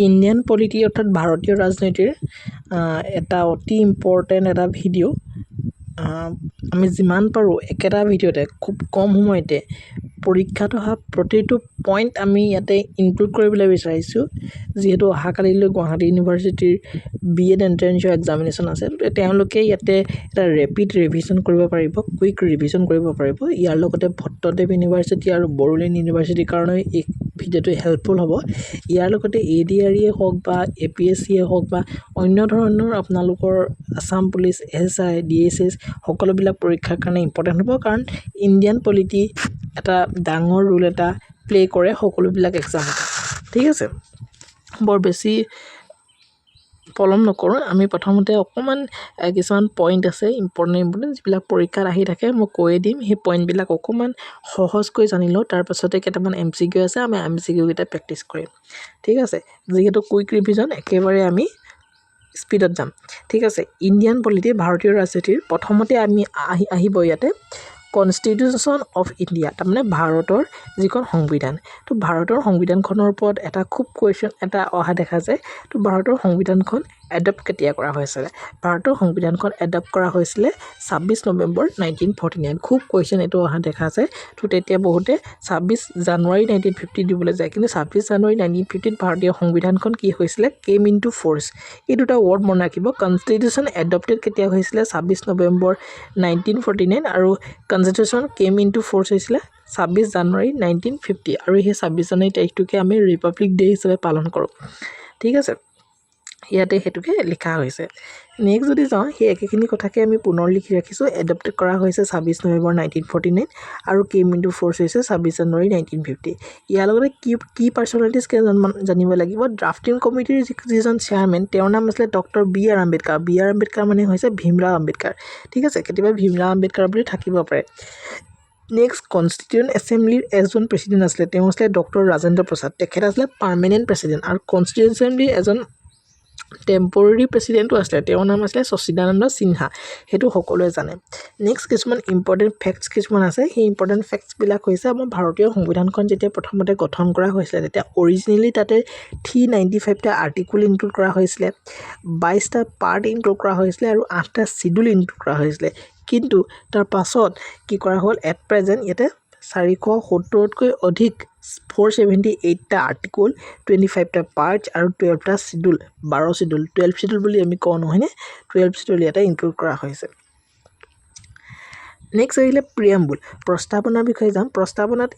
Indian polity অৰ্থাৎ ভাৰতীয় ৰাজনীতিৰ এটা অতি ইম্পৰ্টেণ্ট এটা ভিডিঅ' আমি যিমান পাৰোঁ একেটা ভিডিঅ'তে খুব কম সময়তে পৰীক্ষাত অহা প্ৰতিটো পইণ্ট আমি ইয়াতে ইনক্লুড কৰিবলৈ বিচাৰিছোঁ যিহেতু অহাকালিলৈ গুৱাহাটী ইউনিভাৰ্চিটিৰ B.Ed এণ্ট্ৰেন্সৰ এক্সামিনেশ্যন আছে তেওঁলোকে ইয়াতে এটা ৰেপিড ৰিভিজন কৰিব পাৰিব কুইক ৰিভিজন কৰিব পাৰিব ইয়াৰ লগতে ভট্টদেৱ ইউনিভাৰ্চিটি আৰু বড়োলেণ্ড ইউনিভাৰ্চিটিৰ কাৰণে এই ভিডিঅ'টো হেল্পফুল হ'ব ইয়াৰ লগতে ADRE হওক বা APSC হওক বা অন্য ধৰণৰ আপোনালোকৰ আসাম পুলিচ SI DSS সকলোবিলাক পৰীক্ষাৰ কাৰণে ইম্পৰ্টেণ্ট হ'ব কাৰণ ইণ্ডিয়ান পলিটি এটা ডাঙৰ ৰোল এটা প্লে কৰে সকলোবিলাক এক্সাম ঠিক আছে বৰ বেছি পলম নকৰোঁ আমি প্ৰথমতে অকমান কিছুমান পইণ্ট আছে ইম্পৰ্টেণ্ট যিবিলাক পৰীক্ষাত আহি থাকে মই কৈ দিম সেই পইণ্টবিলাক অকমান সহজকৈ জানি লওঁ তাৰ পাছতে কেইটামান MCQ আছে আমি MCQ কেইটা প্ৰেক্টিছ কৰিম ঠিক আছে যিহেতু কুইক ৰিভিজন একেবাৰে আমি স্পীডত যাম ঠিক আছে ইণ্ডিয়ান পলিটি ভাৰতীয় ৰাজনীতিৰ প্ৰথমতে আমি আহিব ইয়াতে কনষ্টিটিউশ্যন অফ ইণ্ডিয়া তাৰমানে ভাৰতৰ যিখন সংবিধান তো ভাৰতৰ সংবিধানখনৰ ওপৰত এটা খুব কুৱেশ্যন এটা অহা দেখা যায় তো ভাৰতৰ সংবিধানখন এডপ্ট কেতিয়া কৰা হৈছিলে ভাৰতৰ সংবিধানখন এডপ্ট কৰা হৈছিলে 26 নৱেম্বৰ 1949 খুব কুৱেশ্যন এইটো অহা দেখা যায় তো তেতিয়া বহুতে 26 জানুৱাৰী 1950 দিবলৈ যায় কিন্তু 26 জানুৱাৰী 1950 ভাৰতীয় সংবিধানখন কি হৈছিলে কেম ইনটু ফ'ৰ্চ এই দুটা ৱৰ্ড মনত ৰাখিব কনষ্টিটিউশ্যন এডপ্টেড কেতিয়া হৈছিলে 26 নৱেম্বৰ 1949 আৰু কনষ্টিটিউশ্যন কেম ইনটু ফ'ৰ্চ হৈছিলে 26 জানুৱাৰী 1950 আৰু সেই 26 জানুৱাৰী তাৰিখটোকে আমি ৰিপাব্লিক ডে হিচাপে পালন কৰোঁ ঠিক আছে ইয়াতে হেতুকে লিখা হৈছে নেক্সট যদি যাওঁ সেই একেখিনি কথাকে আমি পুনৰ লিখি ৰাখিছোঁ এডপ্ট কৰা হৈছে 26 নৱেম্বৰ 1949 আৰু কেম ইনটু ফ'ৰ্চ হৈছে 26 জানুৱাৰী 1950 ইয়াৰ লগতে কি পাৰ্চনেলিটিজ জানিব লাগিব ড্ৰাফটিং কমিটিৰ যিজন চেয়াৰমেন তেওঁৰ নাম আছিলে doctor B.R. Ambedkar B.R. Ambedkar মানে হৈছে ভীমৰাও আম্বেদকাৰ ঠিক আছে কেতিয়াবা ভীমৰাও আম্বেদকাৰ বুলি থাকিব পাৰে নেক্সট কনষ্টিটিউয়েণ্ট এছেম্বলিৰ এজন প্ৰেছিডেণ্ট আছিলে তেওঁ আছিলে ডক্টৰ ৰাজেন্দ্ৰ প্ৰসাদ তেখেত আছিলে পাৰ্মানেণ্ট প্ৰেছিডেণ্ট আৰু কনষ্টিটিউয়েণ্ট এছেম্বলিৰ এজন টেম্পৰৰী প্ৰেছিডেণ্টও আছিলে তেওঁৰ নাম আছিলে শশীদানন্দ সিনহা সেইটো সকলোৱে জানে নেক্সট কিছুমান ইম্পৰ্টেণ্ট ফেক্টছ কিছুমান আছে সেই ইম্পৰ্টেণ্ট ফেক্টছবিলাক হৈছে আমাৰ ভাৰতীয় সংবিধানখন যেতিয়া প্ৰথমতে গঠন কৰা হৈছিলে তেতিয়া অৰিজিনেলি তাতে 395টা আৰ্টিকল ইনক্লুড কৰা হৈছিলে 22টা পাৰ্ট ইনক্লুড কৰা হৈছিলে আৰু 8টা শিডিউল ইনক্লুড কৰা হৈছিলে কিন্তু তাৰ পাছত কি কৰা হ'ল এট প্ৰেজেণ্ট ইয়াতে 470তকৈ অধিক 478টা আৰ্টিকল 25টা পাৰ্ট আৰু 12টা শিডিউল 12 শিডিউল বুলি আমি কওঁ নহয়নে 12 শিডিউল ইয়াতে ইনক্লুড কৰা হৈছে নেক্সট আহিলে প্ৰিএম্বুল প্ৰস্তাৱনাৰ বিষয়ে যাম প্ৰস্তাৱনাত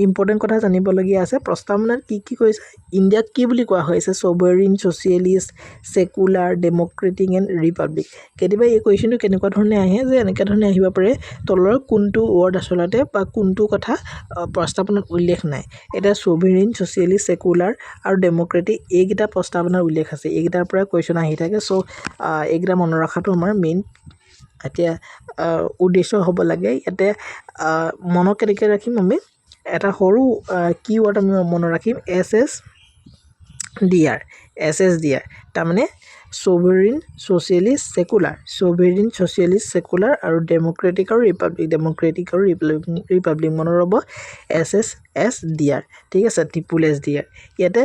ইম্পৰ্টেণ্ট কথা জানিবলগীয়া আছে প্ৰস্তাৱনাত কি কৈছে ইণ্ডিয়াক কি বুলি কোৱা হৈছে sovereign socialist secular democratic and republic কেতিয়াবা এই কুৱেশ্যনটো কেনেকুৱা ধৰণে আহে যে এনেকুৱা ধৰণে আহিব পাৰে তলৰ কোনটো ৱৰ্ড আচলতে বা কোনটো কথা প্ৰস্তাৱনাত উল্লেখ নাই এটা সভাৰেইন ছ'চিয়েলিষ্ট সেকুলাৰ আৰু ডেম'ক্ৰেটিক এইকেইটা প্ৰস্তাৱনাৰ উল্লেখ আছে এইকেইটাৰ পৰা কুৱেশ্যন আহি থাকে চ' এইকেইটা মনত ৰখাটো আমাৰ মেইন এতিয়া উদ্দেশ্য হ'ব লাগে ইয়াতে মনত কেনেকৈ ৰাখিম আমি এটা সৰু কিৱৰ্ড আমি মনত ৰাখিম SSDR তাৰমানে সভাৰেইন ছ'চিয়েলিষ্ট সেকুলাৰ আৰু ডেম'ক্ৰেটিক আৰু ৰিপাব্লিক মনত ৰ'ব SSDR ঠিক আছে SSDR ইয়াতে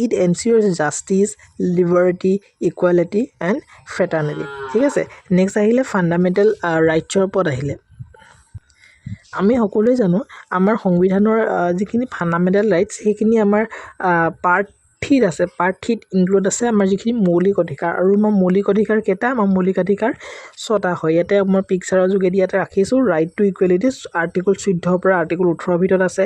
it ensures justice, liberty, equality and fraternity ঠিক আছে নেক্সট আহিলে ফাণ্ডামেণ্টেল ৰাইটছৰ ওপৰত আহিলে আমি সকলোৱে জানো আমাৰ সংবিধানৰ যিখিনি ফাণ্ডামেণ্টেল ৰাইটছ সেইখিনি আমাৰ পাৰ্ট 3 আছে পাৰ্ট 3 ইনক্লুড আছে আমাৰ যিখিনি মৌলিক অধিকাৰ আৰু আমাৰ মৌলিক অধিকাৰ কেইটা আমাৰ মৌলিক অধিকাৰ 6টা হয় ইয়াতে মই পিকচাৰৰ যোগেদি ইয়াতে ৰাখিছোঁ ৰাইট টু ইকুৱেলিটি আৰ্টিকল 14 পৰা আৰ্টিকল 18 ভিতৰত আছে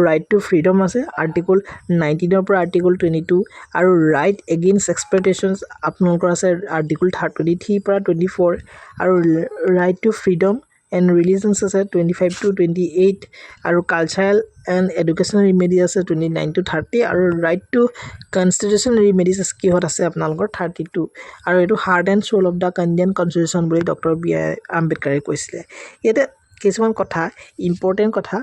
ৰাইট টু ফ্ৰীডম আছে আৰ্টিকল 19 পৰা আৰ্টিকল 22 আৰু ৰাইট এগেইনষ্ট এক্সপ্লইটেশ্যনছ আপোনালোকৰ আছে আৰ্টিকল 23 পৰা 24 আৰু ৰাইট টু ফ্ৰীডম এণ্ড ৰিলিজনছ আছে 25 to 28 আৰু কালচাৰেল এণ্ড এডুকেশ্যনেল ৰিমেডি আছে 29 to 30 আৰু ৰাইট টু কনষ্টিটিউশ্যনেল ৰিমেডিজ কিহত আছে আপোনালোকৰ 32 আৰু এইটো heart and soul of the Indian constitution বুলি ডক্টৰ B.R. আম্বেদকাৰে কৈছিলে ইয়াতে কিছুমান কথা ইম্পৰ্টেণ্ট কথা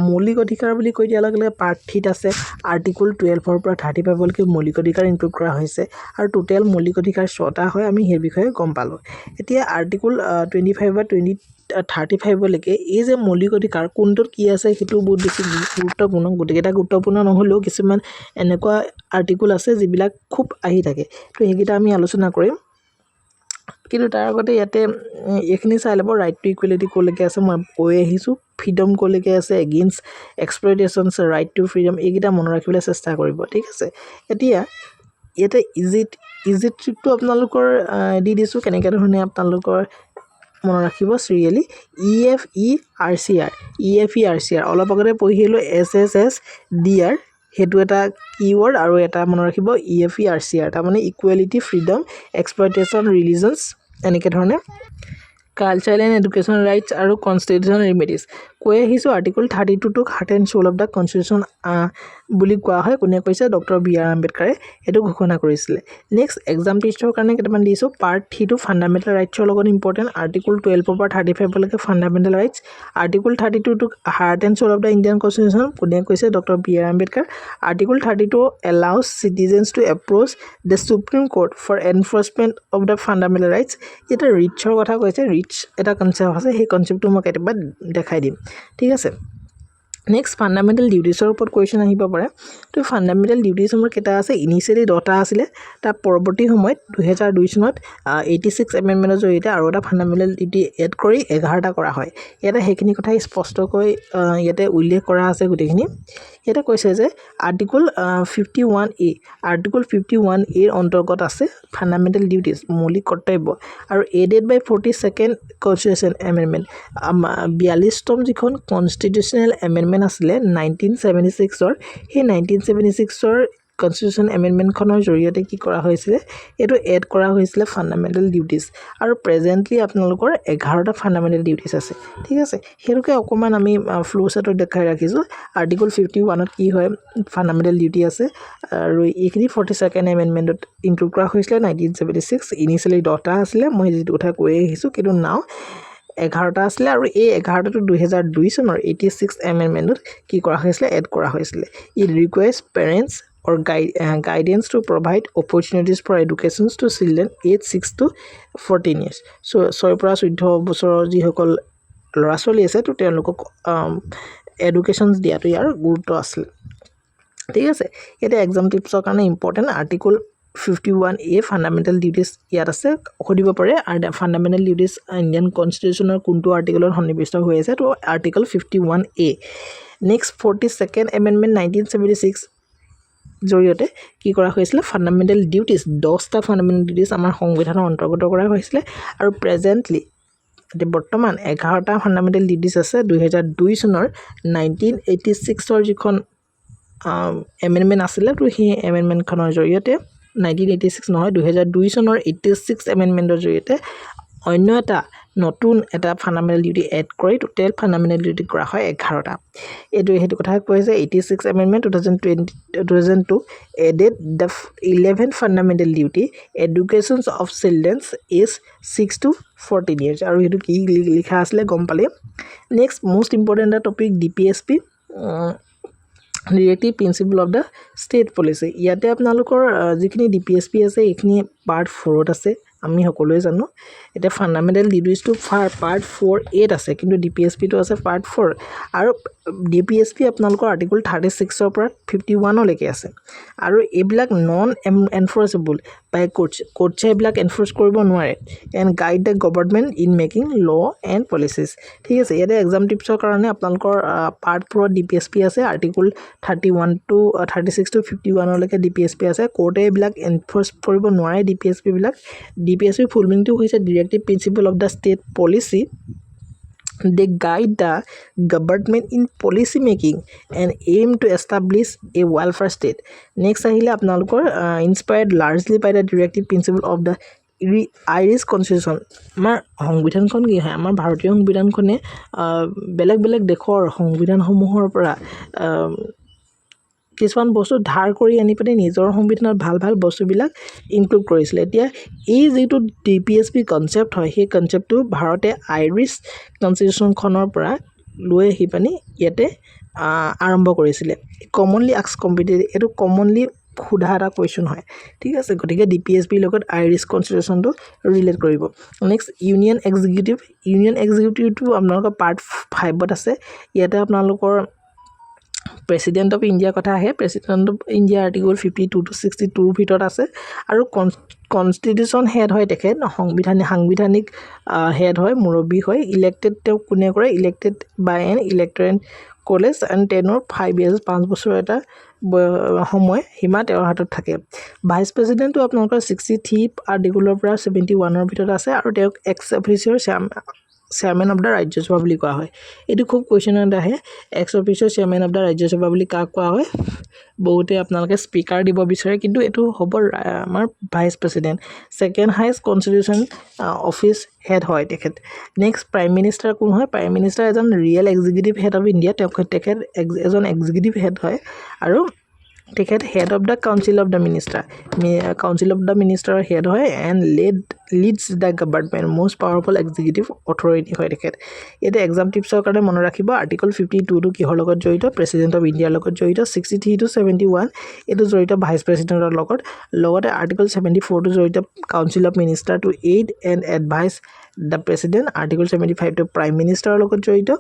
মৌলিক অধিকাৰ বুলি কৈ দিয়াৰ লগে লগে পাৰ্ট 3 আছে আৰ্টিকল 12 পৰা 35 লৈকে মৌলিক অধিকাৰ ইনক্লুড কৰা হৈছে আৰু টোটেল মৌলিক অধিকাৰ 6টা হয় আমি সেই বিষয়ে গম পালোঁ এতিয়া আৰ্টিকল 25 বা 35 লৈকে এই যে মৌলিক অধিকাৰ কোনটোত কি আছে সেইটো বহুত বেছি গুৰুত্বপূৰ্ণ গোটেইকেইটা গুৰুত্বপূৰ্ণ নহ'লেও কিছুমান এনেকুৱা আৰ্টিকল আছে যিবিলাক খুব আহি থাকে তো সেইকেইটা আমি আলোচনা কৰিম কিন্তু তাৰ আগতে ইয়াতে এইখিনি চাই ল'ব ৰাইট টু ইকুৱেলিটি ক'লৈকে আছে মই কৈ আহিছোঁ ফ্ৰীডম ক'লৈকে আছে এগেইনষ্ট এক্সপ্লইটেশ্যনছ ৰাইট টু ফ্ৰীডম এইকেইটা মনত ৰাখিবলৈ চেষ্টা কৰিব ঠিক আছে এতিয়া ইয়াতে ইজি ট্ৰিকটো আপোনালোকৰ দি দিছোঁ কেনেকৈ ধৰণে আপোনালোকৰ মনত ৰাখিব চিৰিয়েলি EFERCR অলপ আগতে পঢ়ি আহিলোঁ SSSDR সেইটো এটা কিৱৰ্ড আৰু এটা মনত ৰাখিব EFERCR তাৰমানে ইকুৱেলিটি ফ্ৰীডম এক্সপ্লইটেশ্যন ৰিলিজনছ এনেকৈ ধৰণে কালচাৰেল এণ্ড এডুকেশ্যন ৰাইটছ আৰু কনষ্টিটিউশ্যন ৰেমেডিজ কৈ আহিছোঁ আৰ্টিকল 32টোক heart and soul of the constitution বুলি কোৱা হয় কোনে কৈছে ডক্টৰ B.R. আম্বেদকাৰে এইটো ঘোষণা কৰিছিলে নেক্সট এক্সাম টেষ্টৰ কাৰণে কেইটামান দিছোঁ পাৰ্ট 3টো ফাণ্ডামেণ্টেল ৰাইটছৰ লগত ইম্পৰ্টেণ্ট আৰ্টিকল 12 পৰা 35 ফাণ্ডামেণ্টেল ৰাইটছ আৰ্টিকল 32টোক heart and soul of the Indian constitution কোনে কৈছে doctor B.R. Ambedkar article 32 allows citizens to approach the supreme court for enforcement of the fundamental rights এটা ৰিটছৰ কথা কৈছে ৰিটছ এটা কনচেপ্ট আছে সেই কনচেপ্টটো মই কেতিয়াবা দেখাই দিম ঠিক আছে নেক্সট ফাণ্ডামেণ্টেল ডিউটিছৰ ওপৰত কুৱেশ্যন আহিব পাৰে তো ফাণ্ডামেণ্টেল ডিউটিছ আমাৰ কেইটা আছে ইনিচিয়েলি 10টা আছিলে তাৰ পৰৱৰ্তী সময়ত 2002 চনত 86 এমেণ্ডমেণ্টৰ জৰিয়তে আৰু এটা ফাণ্ডামেণ্টেল ডিউটি এড কৰি 11টা কৰা হয় ইয়াতে সেইখিনি কথা স্পষ্টকৈ ইয়াতে উল্লেখ কৰা আছে গোটেইখিনি ইয়াতে কৈছে যে আৰ্টিকল 51A আৰ্টিকল 51A অন্তৰ্গত আছে ফাণ্ডামেণ্টেল ডিউটিছ মৌলিক কৰ্তব্য আৰু এডেড বাই 42nd কনষ্টিটিউশ্যন এমেণ্ডমেণ্ট 42তম যিখন কনষ্টিটিউশ্যনেল এমেণ্ডমেণ্ট আছিলে 1976ৰ সেই 1976ৰ কনষ্টিটিউশ্যন এমেণ্ডমেণ্টখনৰ জৰিয়তে কি কৰা হৈছিলে এইটো এড কৰা হৈছিলে ফাণ্ডামেণ্টেল ডিউটিছ আৰু প্ৰেজেণ্টলি আপোনালোকৰ 11টা ফাণ্ডামেণ্টেল ডিউটিছ আছে ঠিক আছে সেইটোকে অকণমান আমি ফ্ল' চাৰ্টত দেখাই ৰাখিছোঁ আৰ্টিকল 51ত কি হয় ফাণ্ডামেণ্টেল ডিউটি আছে আৰু এইখিনি 42nd এমেণ্ডমেণ্টত ইনক্লুড কৰা হৈছিলে 1976 ইনিচিয়েলি 10টা আছিলে মই যিটো কথা কৈ আহিছোঁ কিন্তু নাও 11টা আছিলে আৰু এই 11টাটো 2002 চনৰ 86 এমেণ্ডমেণ্টত কি কৰা হৈছিলে এড কৰা হৈছিলে it request parents or guidance to provide opportunities for education to children age 6 to 14 years so 6 পৰা 14 বছৰৰ যিসকল ল'ৰা ছোৱালী আছে তো তেওঁলোকক এডুকেশ্যনছ দিয়াটো ইয়াৰ গুৰুত্ব আছিল ঠিক আছে এটা এক্সাম টিপছৰ কাৰণে important article 51A fundamental duties ইয়াত আছে সুধিব পাৰে আৰু ফাণ্ডামেণ্টেল ডিউটিছ ইণ্ডিয়ান কনষ্টিটিউশ্যনৰ কোনটো আৰ্টিকলত সন্নিৱিষ্ট হৈ আছে তো article 51A next 42nd amendment 1976 জৰিয়তে কি কৰা হৈছিলে ফাণ্ডামেণ্টেল ডিউটিছ 10টা ফাণ্ডামেণ্টেল ডিউটিছ আমাৰ সংবিধানৰ অন্তৰ্গত কৰা হৈছিলে আৰু প্ৰেজেণ্টলি এতিয়া বৰ্তমান 11টা ফাণ্ডামেণ্টেল ডিউটিছ আছে 2002 চনৰ 1986ৰ যিখন এমেণ্ডমেণ্ট আছিলে তো সেই এমেণ্ডমেণ্টখনৰ জৰিয়তে 1986 নহয় 2002 চনৰ 86 এমেণ্ডমেণ্টৰ জৰিয়তে অন্য এটা নতুন এটা ফাণ্ডামেণ্টেল ডিউটি এড কৰি টোটেল ফাণ্ডামেণ্টেল ডিউটি কৰা হয় 11টা সেইটো কথা কৈছে 86 amendment 2002 added the 11th fundamental duty educations of childrens age 6 to 14 years আৰু সেইটো কি লিখা আছিলে গম পালে নেক্সট মোষ্ট ইম্পৰ্টেণ্ট এটা topic DPSP directive principle of the state policy ইয়াতে আপোনালোকৰ যিখিনি DPSP আছে এইখিনি পাৰ্ট 4ত আছে আমি সকলোৱে জানো এতিয়া ফাণ্ডামেণ্টেল ডিউটিছটো পাৰ্ট 4A আছে কিন্তু DPSPটো আছে পাৰ্ট 4 আৰু DPSP আপোনালোকৰ আৰ্টিকল 36ৰ পৰা 51লৈকে আছে আৰু এইবিলাক নন এনফৰ্চেবল বাই কোৰ্টছে এইবিলাক এনফৰ্চ কৰিব নোৱাৰে and guide the government in making ল এণ্ড পলিচিছ ঠিক আছে ইয়াতে এক্সাম টিপছৰ কাৰণে আপোনালোকৰ পাৰ্ট 4ত DPSP আছে আৰ্টিকল 31 to 36 to 51লৈকে DPSP আছে কোৰ্টে এইবিলাক এনফৰ্চ কৰিব নোৱাৰে DPSP ফুল মিনিংটো হৈছে directive principle of the state policy they guide the government in policy making and aim to establish a welfare state next ahile apnalokor inspired largely by the directive principle of the Irish constitution আমাৰ সংবিধানখন কি হয় আমাৰ ভাৰতীয় সংবিধানখনে বেলেগ বেলেগ দেশৰ সংবিধানসমূহৰ পৰা কিছুমান বস্তু ধাৰ কৰি আনি পিনে নিজৰ সংবিধানত ভাল ভাল বস্তুবিলাক ইনক্লুড কৰিছিলে এতিয়া এই যিটো ডিপিএছপি কনচেপ্ট হয় সেই কনচেপ্টটো ভাৰতে আইৰিছ কনষ্টিটিউশ্যনখনৰ পৰা লৈ আহি পানি ইয়াতে আৰম্ভ কৰিছিলে কমনলি আস্ক কম্পিটিটিভ এইটো কমনলি সোধা এটা কুৱেশ্যন হয় ঠিক আছে গতিকে ডিপিএছপিৰ লগত আইৰিছ কনষ্টিটিউশ্যনটো ৰিলেট কৰিব নেক্সট ইউনিয়ন এক্সিকিউটিভটো আপোনালোকৰ পাৰ্ট 5ত আছে ইয়াতে আপোনালোকৰ প্ৰেসিডেন্ট অফ ইন্ডিয়াৰ কথা আহে president of India article 52 to 62 ভিতৰত আছে আৰু কনষ্টিটিউশ্যন হেড হয় তেখেত সাংবিধানিক হেড হয় মুৰব্বী হয় ইলেক্টেড তেওঁ কোনে কৰে elected by an electoral college and tenure 5 years 5 বছৰ এটা সময় সীমা তেওঁৰ হাতত থাকে ভাইচ প্ৰেসিডেন্টটো আপোনালোকৰ 63 আৰ্টিকলৰ পৰা 71ৰ ভিতৰত আছে আৰু তেওঁক x official chairman of the Rajya Sabha বুলি কোৱা হয় এটো খুব কোৱেশ্যনত আহে x official chairman of the Rajya Sabha বুলি কাক কোৱা হয় বহুতে আপোনালোকে স্পিকাৰ দিব বিচাৰে কিন্তু এটো হ'ব আমাৰ vice president second highest constitution office head হয় তেখেত নেক্সট প্ৰাইম মিনিষ্টাৰ কোন হয় প্ৰাইম মিনিষ্টাৰ এজন real executive head of India তেখেত এজন এক্সিকিউটিভ হেড হয় আৰু তেখেত head of the council of the minister head হয় and leads the government most powerful executive authority হয় তেখেত এটা এক্সাম টিপছৰ কাৰণে মনত ৰাখিব আৰ্টিকল 52 টো কিহৰ লগত জড়িত প্ৰেসিডেন্ট অফ ইণ্ডিয়াৰ লগত জড়িত 63 টু 71 এটো জড়িত ভাইচ প্ৰেসিডেন্টৰ লগতে আৰ্টিকল 74 টো জড়িত council of minister to aid and advise the president article 75 টো প্ৰাইম মিনিষ্টাৰৰ লগত জড়িত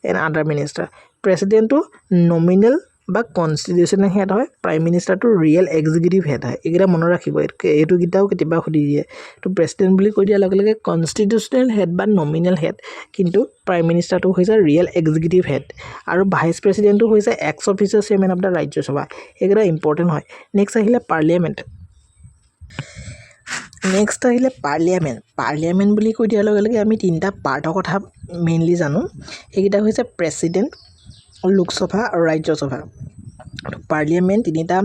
এণ্ড আদাৰ মিনিষ্টাৰ প্ৰেসিডেন্টটো নমিনেল বা কনষ্টিটিউশ্যনেল হেড হয় প্ৰাইম মিনিষ্টাৰটো ৰিয়েল এক্সিকিউটিভ হেড হয় এইকেইটা মনত ৰাখিব এইটো কিটাও কেতিয়াবা সুধি দিয়ে তো প্ৰেসিডেন্ট বুলি কৈ দিয়াৰ লগে লগে কনষ্টিটিউশ্যনেল হেড বা নমিনেল হেড কিন্তু প্ৰাইম মিনিষ্টাৰটো হৈছে ৰিয়েল এক্সিকিউটিভ হেড আৰু ভাইচ প্ৰেসিডেন্টটো হৈছে x official chairman of the Rajya Sabha এইকেইটা ইম্পৰ্টেণ্ট হয় নেক্সট আহিলে পাৰ্লিয়ামেণ্ট বুলি কৈ দিয়াৰ লগে লগে আমি তিনিটা পাৰ্টৰ কথা মেইনলি জানো সেইকেইটা হৈছে প্ৰেসিডেন্ট লোকসভা আৰু ৰাজ্যসভা পাৰ্লিয়ামেণ্ট তিনিটা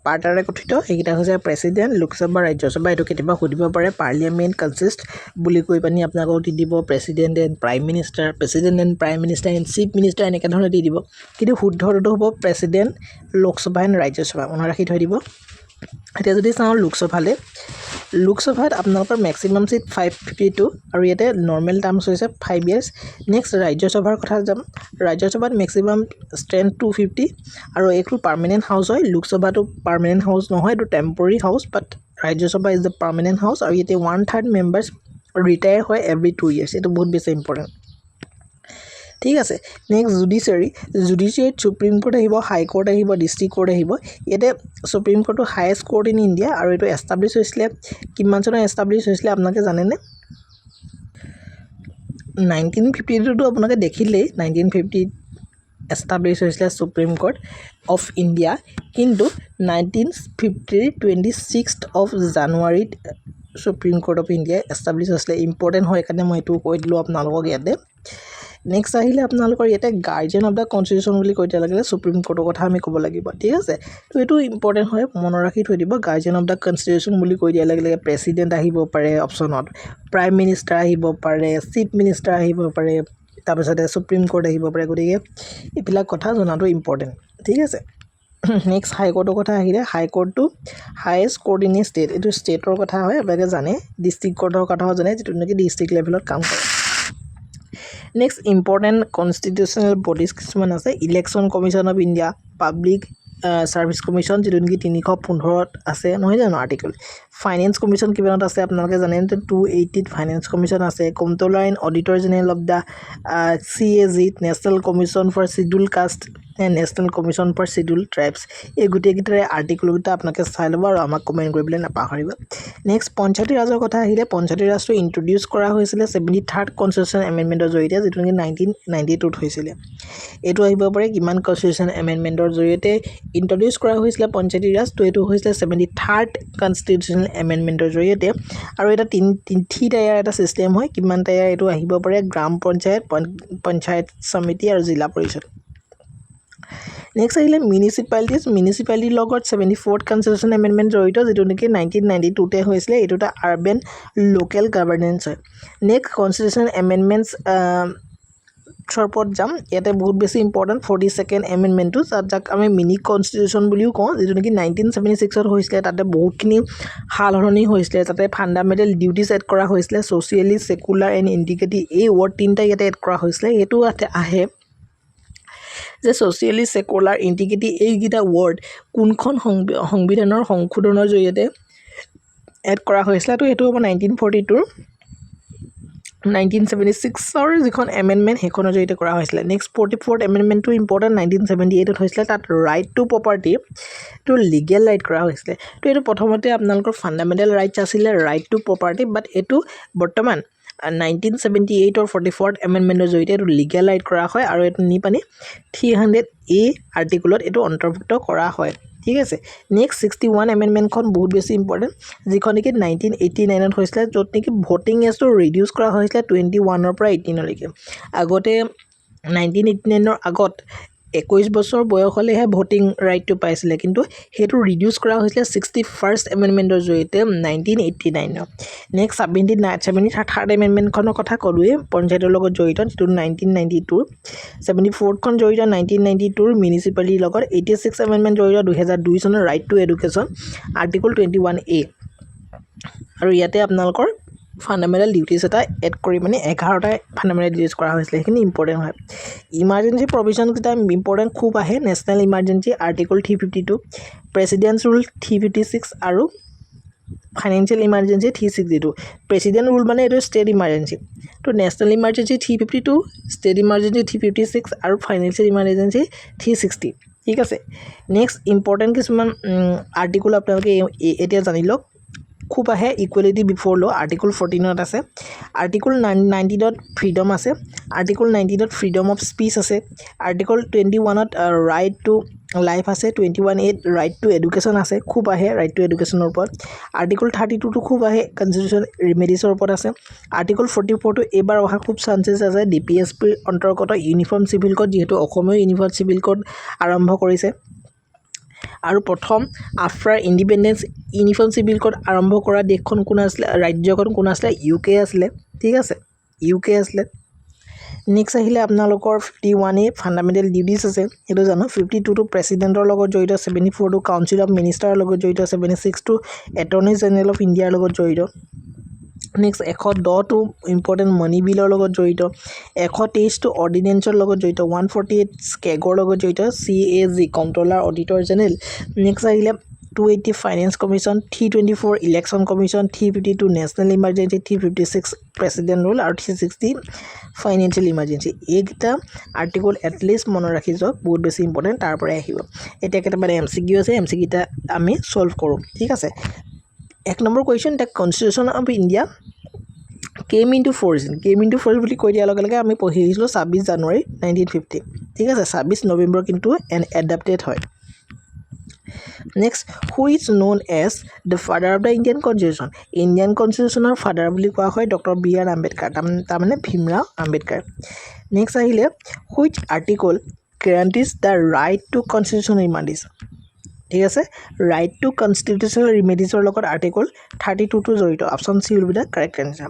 পাৰ্টাৰে গঠিত এইকেইটা হৈছে প্ৰেসিডেন্ট লোকসভা ৰাজ্যসভা এইটো কেতিয়াবা সুধিব পাৰে পাৰ্লিয়ামেণ্ট কনসিষ্ট বুলি কৈ পানি আপোনালোকক দি দিব president and prime minister and chief minister এনেকৈ ধৰণে দি দিব কিন্তু শুদ্ধটো হ'ব প্ৰেসিডেন্ট লোকসভা এণ্ড ৰাজ্যসভা মনত ৰাখি থৈ দিব এতিয়া যদি চাওঁ লোকসভাত আপোনালোকৰ মেক্সিমাম সিট 552 আৰু ইয়াতে নৰ্মেল টাৰ্মছ হৈছে 5 ইয়াৰ্ছ নেক্সট ৰাজ্যসভাৰ কথা যাম ৰাজ্যসভাত মেক্সিমাম ষ্ট্ৰেন্থ 250 আৰু এইটো পাৰ্মানেণ্ট হাউচ হয় লোকসভাটো পাৰ্মানেণ্ট হাউচ নহয় এইটো temporary house but Rajya Sabha is the permanent house আৰু ইয়াতে 1/3 মেম্বাৰ্ছ ৰিটায়াৰ হয় এভৰি 2 ইয়াৰ্ছ এইটো বহুত বেছি ইম্পৰ্টেণ্ট ঠিক আছে নেক্সট জুডিচিয়াৰীত সুপ্ৰিম কোৰ্ট আহিব হাই কোৰ্ট আহিব ডিষ্ট্ৰিক্ট কোৰ্ট আহিব ইয়াতে সুপ্ৰিম কোৰ্টটো হাইয়েষ্ট কোৰ্ট ইন ইণ্ডিয়া আৰু এইটো এষ্টাব্লিছ হৈছিলে কিমান চনত এষ্টাব্লিছ হৈছিলে আপোনালোকে জানেনে 1952 টো আপোনালোকে দেখিলেই 1950 এষ্টাব্লিছ হৈছিলে সুপ্ৰিম কোৰ্ট অফ ইণ্ডিয়া কিন্তু 26th অফ জানুৱাৰীত supreme court of India establish হৈছিলে ইম্পৰ্টেণ্ট হয় কাৰণে মই এইটো কৈ দিলোঁ আপোনালোকক ইয়াতে নেক্সট আহিলে আপোনালোকৰ ইয়াতে গাৰ্জিয়ান অফ দ্য কনষ্টিটিউশ্যন বুলি কৈ দিয়া লাগিলে সুপ্ৰিম কোৰ্টৰ কথা আমি ক'ব লাগিব ঠিক আছে তো এইটো ইম্পৰ্টেণ্ট হয় মনত ৰাখি থৈ দিব গাৰ্জিয়ান অফ দ্য কনষ্টিটিউশ্যন বুলি কৈ দিয়া লাগিলে প্ৰেসিডেন্ট আহিব পাৰে অপশ্যনত প্ৰাইম মিনিষ্টাৰ আহিব পাৰে চিফ মিনিষ্টাৰ আহিব পাৰে তাৰপিছতে সুপ্ৰিম কোৰ্ট আহিব পাৰে গতিকে এইবিলাক কথা জনাটো ইম্পৰ্টেণ্ট ঠিক আছে নেক্সট হাই কোৰ্টৰ কথা আহিলে হাই কোৰ্টটো হাইয়েষ্ট কোৰ্ট ইন ষ্টেট এইটো ষ্টেটৰ কথা হয় আপোনালোকে জানে ডিষ্ট্ৰিক্ট কোৰ্টৰ কথাও জানে যিটো নেকি ডিষ্ট্ৰিক্ট লেভেলত কাম কৰে নেক্সট ইম্পৰ্টেণ্ট কনষ্টিটিউশ্যনেল বডিজ কিছুমান আছে election commission of India public service commission যিটো নেকি 315ত আছে নহয় জানো আৰ্টিকল ফাইনেন্স কমিশ্যন কিমানত আছে আপোনালোকে জানেন 280ত ফাইনেন্স কমিশ্যন আছে controller and auditor general of the CAG national commission for scheduled caste and national commission for scheduled tribes এই গোটেইকেইটাৰে আৰ্টিকলকেইটা আপোনালোকে চাই ল'ব আৰু আমাক কমেণ্ট কৰিবলৈ নাপাহৰিব নেক্সট পঞ্চায়তী ৰাজৰ কথা আহিলে পঞ্চায়তী ৰাজটো ইন্ট্ৰডিউচ কৰা হৈছিলে 73rd কনষ্টিটিউশ্যন এমেণ্ডমেণ্টৰ জৰিয়তে যিটো নেকি 1992ত হৈছিলে এইটো আহিব পাৰে কিমান কনষ্টিটিউশ্যন এমেণ্ডমেণ্টৰ জৰিয়তে ইন্ট্ৰডিউচ কৰা হৈছিলে পঞ্চায়তী ৰাজ তো এইটো হৈছিলে 73rd কনষ্টিটিউশ্যনেল এমেণ্ডমেণ্টৰ জৰিয়তে আৰু এটা 3 টায়াৰ এটা সিস্টেম হয় কিমান টায়াৰ এইটো আহিব পাৰে গ্ৰাম পঞ্চায়ত সমিতি আৰু জিলা পৰিষদ নেক্সট আহিলে মিউনিচিপালিটিৰ লগত 74th কনষ্টিটিউশ্যন এমেণ্ডমেণ্ট জড়িত যিটো নেকি 1992তে হৈছিলে এইটো এটা আৰ্বান লোকেল গভৰ্নেন্স হয় নেক্সট কনষ্টিটিউশ্যন এমেণ্ডমেণ্টছ ওপৰত যাম ইয়াতে বহুত বেছি ইম্পৰ্টেণ্ট 42nd এমেণ্ডমেণ্টটো যাক আমি মিনি কনষ্টিটিউশ্যন বুলিও কওঁ যিটো নেকি 1976ত হৈছিলে তাতে বহুতখিনি সালসলনি হৈছিলে তাতে ফাণ্ডামেণ্টেল ডিউটিজ এড কৰা হৈছিলে ছ'চিয়েলি ছেকুলাৰ এণ্ড ইণ্টিগ্ৰিটি এই ৱৰ্ড তিনিটা ইয়াতে এড কৰা হৈছিলে সেইটো আহে যে ছ'চিয়েলি ছেকুলাৰ ইণ্টিগ্ৰিটি এইকেইটা ৱৰ্ড কোনখন সংবিধানৰ সংশোধনৰ জৰিয়তে এড কৰা হৈছিলে তো এইটো হ'ব 1942 1976ৰ যিখন এমেণ্ডমেণ্ট সেইখনৰ জৰিয়তে কৰা হৈছিলে নেক্সট 44th এমেণ্ডমেণ্টটো ইম্পৰ্টেণ্ট 1978ত হৈছিলে তাত ৰাইট টু প্ৰপাৰ্টি তো লিগেল ৰাইট কৰা হৈছিলে তো এইটো প্ৰথমতে আপোনালোকৰ ফাণ্ডামেণ্টেল ৰাইটছ আছিলে ৰাইট টু প্ৰপাৰ্টি বাট এইটো বৰ্তমান 1978 or 44th এমেণ্ডমেণ্টৰ জৰিয়তে এইটো লিগেল ৰাইট কৰা হয় আৰু এইটো নি পানি 300A আৰ্টিকলত এইটো অন্তৰ্ভুক্ত কৰা হয় ঠিক আছে নেক্সট 61 এমেণ্ডমেণ্টখন বহুত বেছি ইম্পৰ্টেণ্ট যিখন নেকি 1989ত হৈছিলে য'ত নেকি ভোটিং এজটো ৰিডিউচ কৰা হৈছিলে 21ৰ পৰা 18লৈকে আগতে 1989ৰ আগত 21 বছৰ বয়স হ'লেহে ভোটিং ৰাইটটো পাইছিলে কিন্তু সেইটো ৰিডিউচ কৰা হৈছিলে 61st এমেণ্ডমেণ্টৰ জৰিয়তে 1989 নেক্সট 73rd এমেণ্ডমেণ্টখনৰ কথা ক'লোৱে পঞ্চায়তৰ লগত জড়িত যিটো 1992 74খন জড়িত 1992 মিউনিচিপালিটিৰ লগত 86 এমেণ্ডমেণ্ট জড়িত 2002 চনৰ right to education article 21A আৰু ইয়াতে আপোনালোকৰ ফাণ্ডামেণ্টেল ডিউটিজ এটা এড কৰি মানে 11টা ফাণ্ডামেণ্টেল ডিউটিজ কৰা হৈছিলে সেইখিনি ইম্পৰ্টেণ্ট হয় ইমাৰ্জেঞ্চি প্ৰভিজন কেইটা ইম্পৰ্টেণ্ট খুব আহে national emergency article 352 Presidents rule 356 আৰু ফাইনেন্সিয়েল ইমাৰ্জেঞ্চি 362 প্ৰেচিডেণ্ট ৰুল মানে এইটো ষ্টেট ইমাৰ্জেঞ্চি তো নেশ্যনেল ইমাৰ্জেঞ্চি 352 ষ্টেট ইমাৰ্জেঞ্চি 356 আৰু ফাইনেন্সিয়েল ইমাৰ্জেঞ্চি 360 ঠিক আছে নেক্সট ইম্পৰ্টেণ্ট কিছুমান আৰ্টিকল আপোনালোকে এতিয়া জানি লওক খুব আহে ইকুৱেলিটি বিফৰ ল আৰ্টিকল 14ত আছে আৰ্টিকল 19ত ফ্ৰীডম আছে আৰ্টিকল 19ত ফ্ৰীডম অফ স্পীচ আছে আৰ্টিকল 21ত ৰাইট টু লাইফ আছে 21A ৰাইট টু এডুকেশ্যন আছে খুব আহে ৰাইট টু এডুকেশ্যনৰ ওপৰত আৰ্টিকল 32টো খুব আহে কনষ্টিটিউশ্যন ৰিমেডিছৰ ওপৰত আছে আৰ্টিকল 44টো এইবাৰ অহা খুব চান্সেছ আছে DPSPৰ অন্তৰ্গত ইউনিফৰ্ম চিভিল কোড যিহেতু অসমীয়া ইউনিফৰ্ম চিভিল কোড আৰম্ভ কৰিছে আৰু প্ৰথম after independence uniform civil code আৰম্ভ কৰা দেশখন কোন আছিল ৰাজ্যখন কোন আছিল UK আছিলে ঠিক আছে UK আছিলে নেক্সট আহিলে আপোনালোকৰ 51A ফাণ্ডামেণ্টেল ডিউটিজ আছে সেইটো জানো 52 টো প্ৰেচিডেণ্টৰ লগত জড়িত 74 টো কাউন্সিল অফ মিনিষ্টাৰৰ লগত জড়িত 76 টো এটৰ্নি জেনেৰেল অফ ইণ্ডিয়াৰ লগত জড়িত নেক্সট 110 টো ইম্পৰ্টেণ্ট মানি বিলৰ লগত জড়িত 123 টো অৰ্ডিনেন্সৰ লগত জড়িত 148 স্কেগৰ লগত জড়িত CAG controller auditor general next আহিলে 280 finance commission 324 election commission 352 national emergency 356 president rule আৰু 360 ফাইনেন্সিয়েল ইমাৰ্জেঞ্চি এইকেইটা আৰ্টিকল এটলিষ্ট মনত ৰাখি যাওক বহুত বেছি ইম্পৰ্টেণ্ট তাৰ পৰাই আহিব এতিয়া কেইটামান MCQ আছে MCQ কেইটা আমি সলভ কৰোঁ ঠিক আছে 1 number question the constitution of India chemo into force বুলি কৈ দিয়াৰ লগে লগে আমি পঢ়ি আহিছিলোঁ 26 জানুৱাৰী 1950 ঠিক আছে 26 নৱেম্বৰ কিন্তু এডাপ্টেড হয় next who is known as the father of the Indian কনষ্টিটিউশ্যনৰ ফাদাৰ বুলি কোৱা হয় ডক্টৰ B.Ed. আম্বেদকাৰ তাৰমানে ভীমৰাও আম্বেদকাৰ নেক্সট আহিলে which article guarantees the right to constitutional remedies ঠিক আছে ৰাইট টু কনষ্টিটিউশ্যনেল ৰিমেডিজৰ লগত আৰ্টিকল 32 টো জড়িত option C will be the correct answer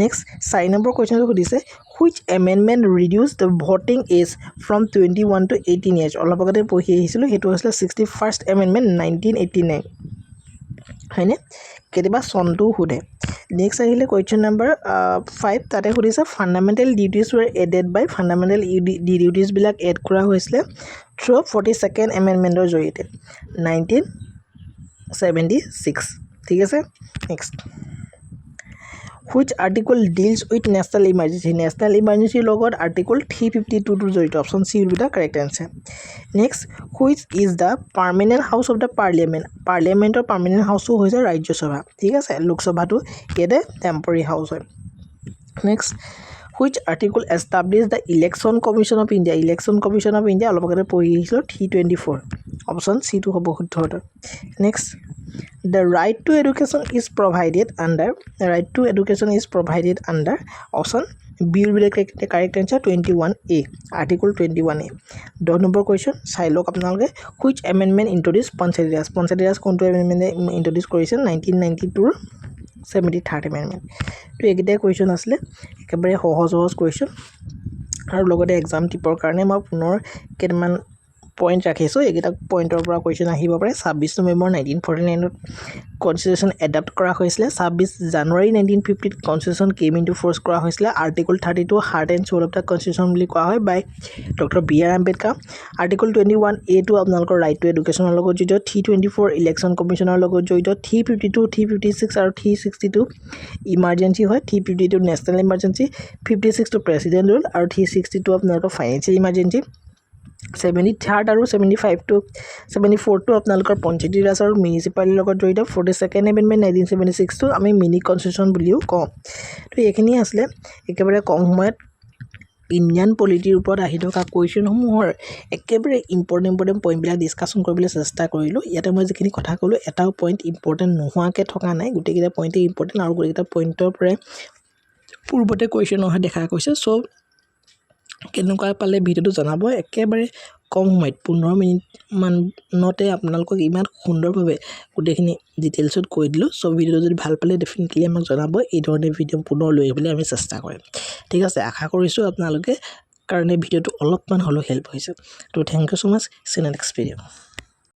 next 4 number কুৱেশ্যনটো সুধিছে which amendment reduce the voting age from 21 to 18 years অলপ আগতে পঢ়ি আহিছিলোঁ সেইটো হৈছিলে 61st এমেণ্ডমেণ্ট 1989 হয়নে কেতিয়াবা চনটো সোধে নেক্সট আহিলে কুৱেশ্যন নম্বৰ 5 তাতে সুধিছে fundamental duties were added by fundamental ডিউটিজবিলাক এড কৰা হৈছিলে থ্ৰু 42nd এমেণ্ডমেণ্টৰ জৰিয়তে 1976 ঠিক আছে next which article deals with national ইমাৰ্জেঞ্চিৰ লগত আৰ্টিকল 352 টো জড়িত option C will be the correct answer next which is the permanent house of the পাৰ্লিয়ামেণ্টৰ পাৰ্মানেণ্ট হাউচো হৈছে ৰাজ্যসভা ঠিক আছে লোকসভাটো ইয়াতে টেম্পৰাৰী হাউচ হয় next which article establish the election commission of India অলপ আগতে পঢ়ি আহিছিলোঁ 324 অপশ্যন চি টো হ'ব শুদ্ধ উত্তৰ next The right to education is provided under option B will be the correct answer 21A article 21A 10 number question চাই লওক আপোনালোকে which amendment introduced পঞ্চায়ত ৰাজ কোনটো amendment introduce কৰিছে 1992 73rd amendment তো এইকেইটা question আছিলে একেবাৰে সহজ question আৰু লগতে এক্সাম টিপৰ কাৰণে মই পুনৰ কেইটামান পইণ্ট ৰাখিছোঁ এইকেইটা পইণ্টৰ পৰা কুৱেশ্যন আহিব পাৰে 26 নৱেম্বৰ 1949ত কনষ্টিটিউশ্যন এডাপ্ট কৰা হৈছিলে 26 জানুৱাৰী 1950ত কনষ্টিটিউশ্যন কেম ইনটু ফ'ৰ্চ কৰা হৈছিলে article 32 heart and soul of the constitution বুলি কোৱা হয় বাই doctor B.Ed. Ambedkar article 21A2 আপোনালোকৰ ৰাইট টু এডুকেশ্যনৰ লগত জড়িত 324 ইলেকশ্যন কমিশ্যনৰ লগত জড়িত 352 356 আৰু 362 ইমাৰ্জেঞ্চি হয় 352 নেশ্যনেল ইমাৰ্জেঞ্চি 56 টো প্ৰেচিডেণ্ট ৰুল আৰু 362 আপোনালোকৰ ফাইনেন্সিয়েল ইমাৰ্জেঞ্চি 73rd আৰু 74টো আপোনালোকৰ পঞ্চায়তী ৰাজ আৰু মিউনিচিপালিটিৰ লগত জড়িত 42nd এমেণ্ডমেণ্ট 1976টো আমি মিনি কনষ্টিটিউশ্যন বুলিও কওঁ তো এইখিনি আছিলে একেবাৰে কম সময়ত ইণ্ডিয়ান পলিটিৰ ওপৰত আহি থকা কুৱেশ্যনসমূহৰ একেবাৰে ইম্পৰ্টেণ্ট পইণ্টবিলাক ডিছকাশ্যন কৰিবলৈ চেষ্টা কৰিলোঁ ইয়াতে মই যিখিনি কথা ক'লোঁ এটাও পইণ্ট ইম্পৰ্টেণ্ট নোহোৱাকৈ থকা নাই গোটেইকেইটা পইণ্টেই ইম্পৰ্টেণ্ট আৰু গোটেইকেইটা পইণ্টৰ পৰাই পূৰ্বতে কুৱেশ্যন অহা দেখা গৈছে চ' কেনেকুৱা পালে ভিডিঅ'টো জনাব একেবাৰে কম সময়ত 15 মিনিটমানতে আপোনালোকক ইমান সুন্দৰভাৱে গোটেইখিনি ডিটেইলছত কৈ দিলোঁ চ' ভিডিঅ'টো যদি ভাল পালে ডেফিনেটলি আমাক জনাব এই ধৰণে ভিডিঅ' পুনৰ লৈ আহিবলৈ আমি চেষ্টা কৰিম ঠিক আছে আশা কৰিছোঁ আপোনালোকে কাৰণে ভিডিঅ'টো অলপমান হ'লেও হেল্প হৈছে তো থেংক ইউ ছ' মাছ চিন নেক্সট ভিডিঅ'